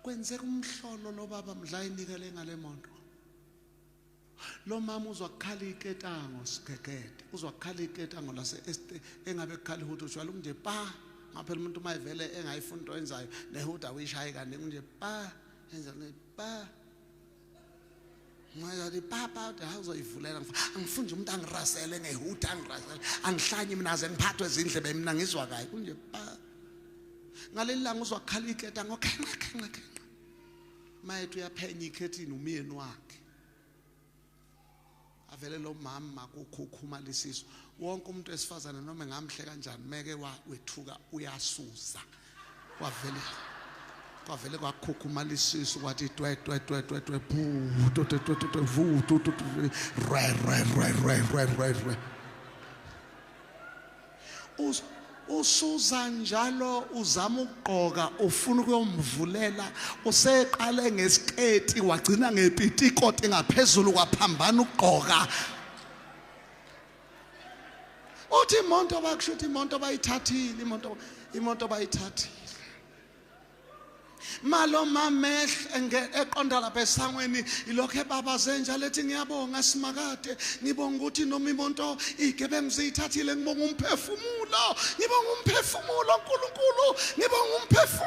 kwenzeka umhlolo lo baba mdla inikele ngale moto. Lo mama uzwakhala iketango sigegede, uzwakhala iketango lase engabe kukhala ukuthi ujwala nje pa ngaphela umuntu mayivele engayifuni into enzayo nehuda uyishaye kaningi nje pa enza ne pa manje di papa uzoyivulela angifuni nje umuntu angirasele ngehuda angirasele angihlanye mina aze ngiphathwe izindlebe mina ngizwa kayi kunje pa ngaleli langa uzwakhala iketango khenqa mayethu uyaphenya ikhethini umyeni wakhe avele lo mama ukukhukhuma lesiso wonke umuntu esifazana noma ngamhle kanjani meke wethuka uyasuza kwavele kwakhukhuma lesiso kwathi twe re usuza njalo uzama ukugqoka ufuna ukuyomvulela useqale ngesiketi wagcina ngepitikoti ngaphezulu kwaphambana ukugqoka uthi imonto bakushuthi imonto bayithathile imoto bayithathile malo mamehle eqonda lapha esangweni ilokho ebabaze njalo ethi ngiyabonga simakade ngibonga ukuthi noma imonto igebengu ziyithathile ngibonga umphefumulo uNkulunkulu ngibonga umphefumulo